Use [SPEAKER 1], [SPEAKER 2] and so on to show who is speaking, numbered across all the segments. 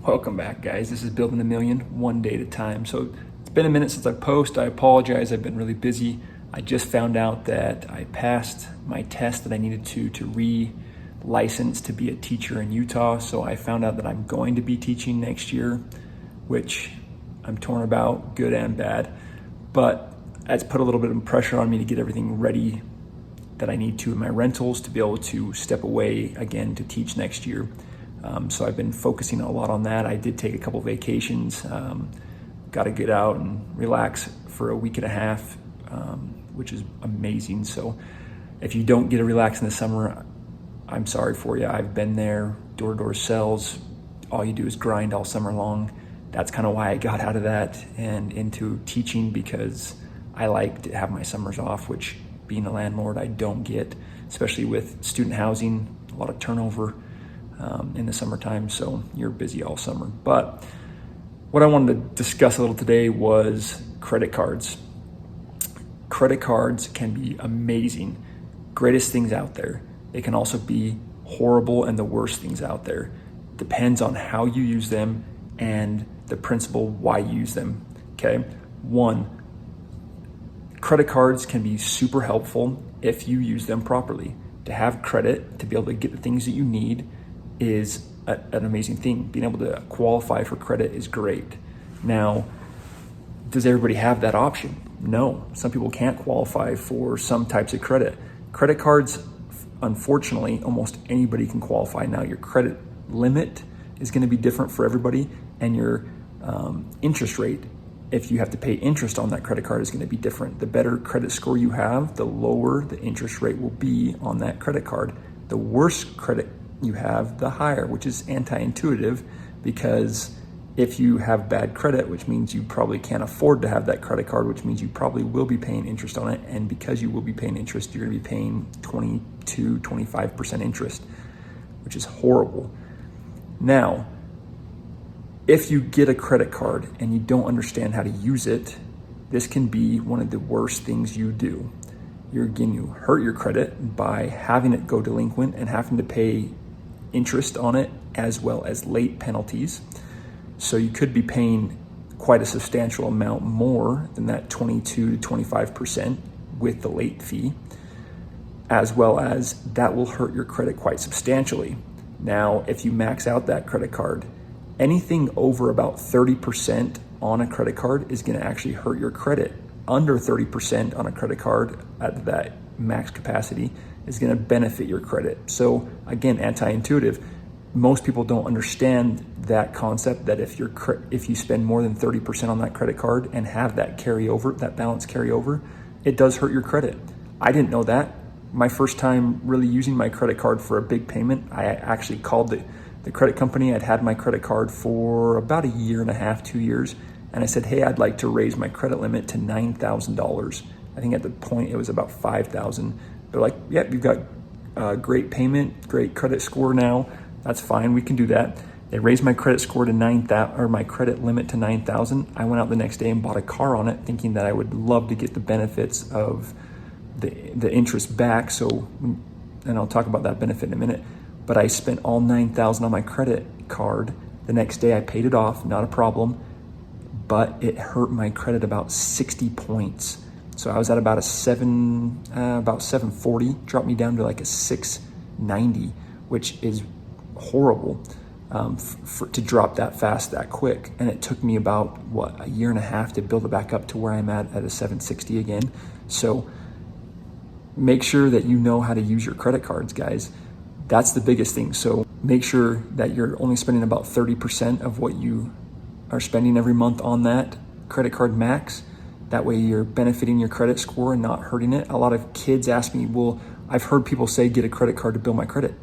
[SPEAKER 1] Welcome back, guys. This is Building a Million, one day at a time. So it's been a minute since I post. I apologize. I've been really busy. I just found out that I passed my test that I needed to re-license to be a teacher in Utah. So I found out that I'm going to be teaching next year, which I'm torn about, good and bad. But that's put a little bit of pressure on me to get everything ready that I need to in my rentals to be able to step away again to teach next year. So I've been focusing a lot on that. I did take a couple vacations, got to get out and relax for a week and a half, which is amazing. So if you don't get to relax in the summer, I'm sorry for you. I've been there, door-to-door sales. All you do is grind all summer long. That's kind of why I got out of that and into teaching, because I like to have my summers off, which being a landlord, I don't get, especially with student housing, a lot of turnover in the summertime, so you're busy all summer. But what I wanted to discuss a little today was credit cards. Credit cards can be amazing, greatest things out there. They can also be horrible and the worst things out there. Depends on how you use them and the principle why you use them, okay? One, credit cards can be super helpful if you use them properly. To have credit, to be able to get the things that you need, is an amazing thing. Being able to qualify for credit is great. Now, does everybody have that option? No. Some people can't qualify for some types of credit. Credit cards, unfortunately, almost anybody can qualify. Now, your credit limit is going to be different for everybody, and your interest rate, if you have to pay interest on that credit card, is going to be different. The better credit score you have, the lower the interest rate will be on that credit card. The worse credit you have, the higher, which is anti-intuitive, because if you have bad credit, which means you probably can't afford to have that credit card, which means you probably will be paying interest on it. And because you will be paying interest, you're going to be paying 22, 25% interest, which is horrible. Now, if you get a credit card and you don't understand how to use it, this can be one of the worst things you do. You're going to hurt your credit by having it go delinquent and having to pay interest on it, as well as late penalties. So you could be paying quite a substantial amount more than that 22 to 25% with the late fee, as well as that will hurt your credit quite substantially. Now, if you max out that credit card, anything over about 30% on a credit card is going to actually hurt your credit. Under 30% on a credit card at that max capacity is going to benefit your credit. So again, anti-intuitive. Most people don't understand that concept, that if you spend more than 30% on that credit card and have that carryover, that balance carryover, it does hurt your credit. I didn't know that. My first time really using my credit card for a big payment, I actually called the credit company. I'd had my credit card for about a year and a half, 2 years. And I said, hey, I'd like to raise my credit limit to $9,000. I think at the point it was about $5,000. They're like, yep, you've got great payment, great credit score now. That's fine, we can do that. They raised my credit score to my credit limit to $9,000. I went out the next day and bought a car on it, thinking that I would love to get the benefits of the interest back. So, and I'll talk about that benefit in a minute. But I spent all $9,000 on my credit card. The next day I paid it off, not a problem. But it hurt my credit about 60 points. So I was at about 740, dropped me down to like a 690, which is horrible to drop that fast, that quick. And it took me about, a year and a half to build it back up to where I'm at a 760 again. So make sure that you know how to use your credit cards, guys. That's the biggest thing. So make sure that you're only spending about 30% of what you are spending every month on that credit card max. That way you're benefiting your credit score and not hurting it. A lot of kids ask me, well, I've heard people say get a credit card to build my credit,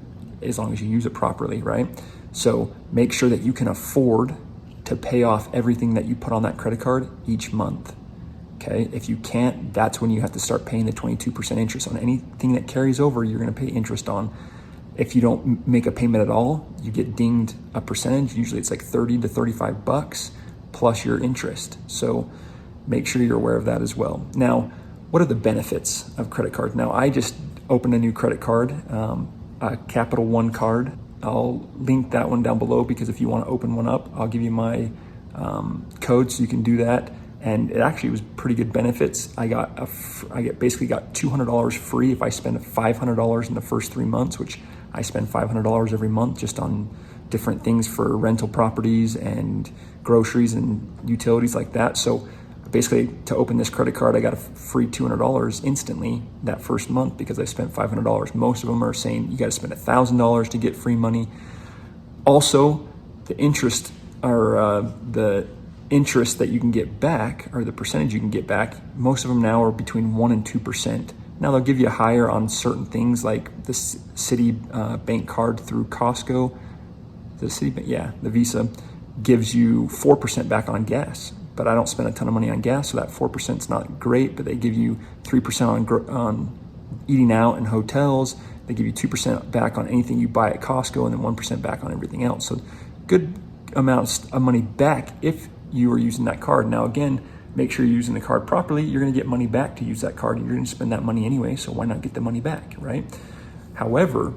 [SPEAKER 1] as long as you use it properly, right? So make sure that you can afford to pay off everything that you put on that credit card each month, okay? If you can't, that's when you have to start paying the 22% interest on anything that carries over. You're gonna pay interest on. If you don't make a payment at all, you get dinged a percentage. Usually it's like 30 to 35 bucks plus your interest. So make sure you're aware of that as well. Now, what are the benefits of credit cards? Now, I just opened a new credit card, a Capital One card. I'll link that one down below, because if you want to open one up, I'll give you my code so you can do that. And it actually was pretty good benefits. I basically got $200 free if I spend $500 in the first 3 months, which I spend $500 every month just on different things for rental properties and groceries and utilities like that. So basically, to open this credit card, I got a free $200 instantly that first month because I spent $500. Most of them are saying you got to spend $1,000 to get free money. Also, the interest that you can get back, or the percentage you can get back, most of them now are between 1% and 2%. Now they'll give you higher on certain things like the City bank card through Costco. The Visa gives you 4% back on gas. But I don't spend a ton of money on gas, so that 4% is not great, but they give you 3% on eating out and hotels. They give you 2% back on anything you buy at Costco, and then 1% back on everything else. So good amounts of money back if you are using that card. Now again, make sure you're using the card properly. You're gonna get money back to use that card. You're gonna spend that money anyway, so why not get the money back, right? However,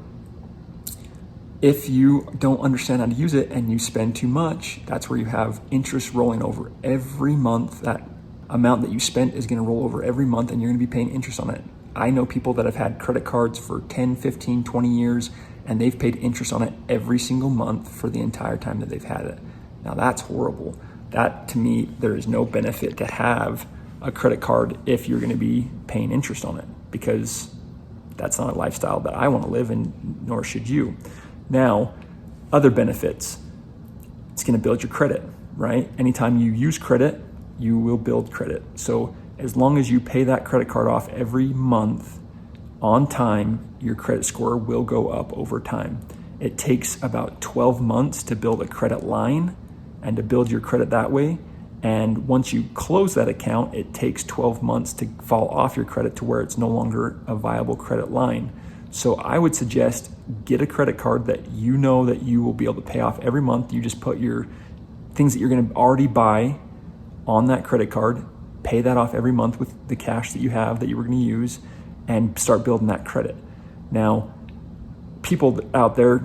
[SPEAKER 1] if you don't understand how to use it and you spend too much, that's where you have interest rolling over every month. That amount that you spent is gonna roll over every month, and you're gonna be paying interest on it. I know people that have had credit cards for 10, 15, 20 years, and they've paid interest on it every single month for the entire time that they've had it. Now that's horrible. That, to me, there is no benefit to have a credit card if you're gonna be paying interest on it, because that's not a lifestyle that I wanna live, and nor should you. Now, other benefits, it's gonna build your credit, right? Anytime you use credit, you will build credit. So as long as you pay that credit card off every month on time, your credit score will go up over time. It takes about 12 months to build a credit line and to build your credit that way. And once you close that account, it takes 12 months to fall off your credit to where it's no longer a viable credit line. So I would suggest get a credit card that you know that you will be able to pay off every month. You just put your things that you're gonna already buy on that credit card, pay that off every month with the cash that you have that you were gonna use, and start building that credit. Now, people out there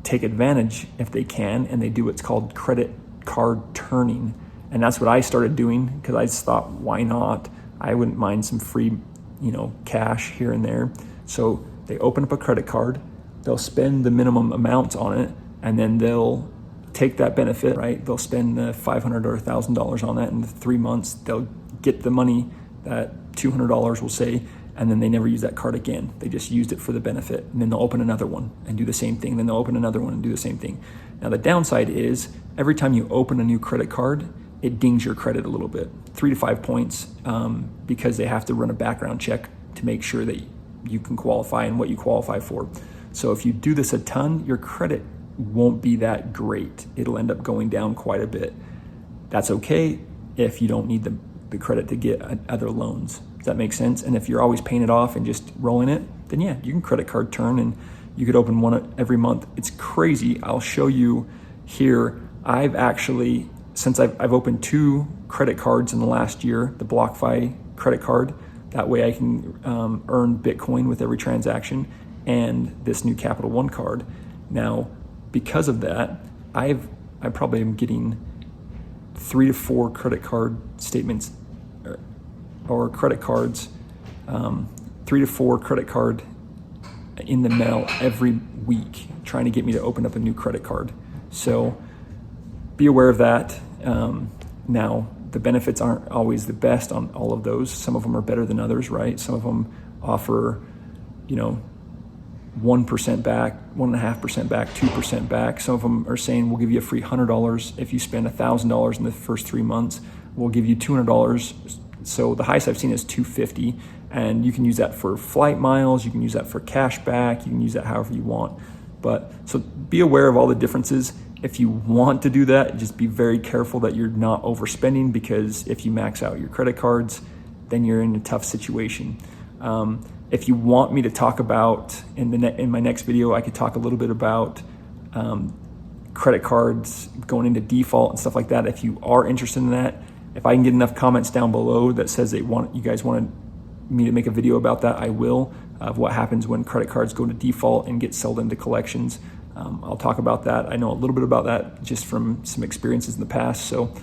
[SPEAKER 1] take advantage if they can, and they do what's called credit card turning. And that's what I started doing, because I just thought, why not? I wouldn't mind some free, cash here and there. So they open up a credit card, they'll spend the minimum amount on it, and then they'll take that benefit, right? They'll spend $500 or $1,000 on that in 3 months. They'll get the money, that $200 we'll say, and then they never use that card again. They just used it for the benefit. And then they'll open another one and do the same thing. Then they'll open another one and do the same thing. Now the downside is every time you open a new credit card, it dings your credit a little bit, 3 to 5 points, because they have to run a background check to make sure that you can qualify and what you qualify for. So if you do this a ton, your credit won't be that great. It'll end up going down quite a bit. That's okay if you don't need the credit to get other loans. Does that make sense? And if you're always paying it off and just rolling it, then yeah, you can credit card turn, and you could open one every month. It's crazy. I'll show you here. I've actually, since I've opened 2 credit cards in the last year, the BlockFi credit card, that way I can earn Bitcoin with every transaction, and this new Capital One card. Now, because of that, I probably am getting 3 to 4 credit card statements or credit cards, 3 to 4 credit card in the mail every week, trying to get me to open up a new credit card. So be aware of that. Now, the benefits aren't always the best on all of those. Some of them are better than others, right? Some of them offer, 1% back, 1.5% back, 2% back. Some of them are saying we'll give you a free $100 if you spend $1,000 in the first 3 months. We'll give you $200. So the highest I've seen is $250, and you can use that for flight miles. You can use that for cash back. You can use that however you want. But so be aware of all the differences. If you want to do that, just be very careful that you're not overspending, because if you max out your credit cards, then you're in a tough situation. If you want me to talk about in my next video, I could talk a little bit about credit cards going into default and stuff like that. If you are interested in that, if I can get enough comments down below that says you guys want me to make a video about that, I will, of what happens when credit cards go into default and get sold into collections. I'll talk about that. I know a little bit about that just from some experiences in the past. So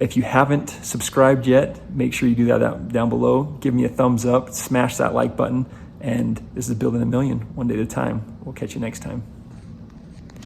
[SPEAKER 1] if you haven't subscribed yet, make sure you do that down below. Give me a thumbs up, smash that like button, and this is Building a Million, one day at a time. We'll catch you next time.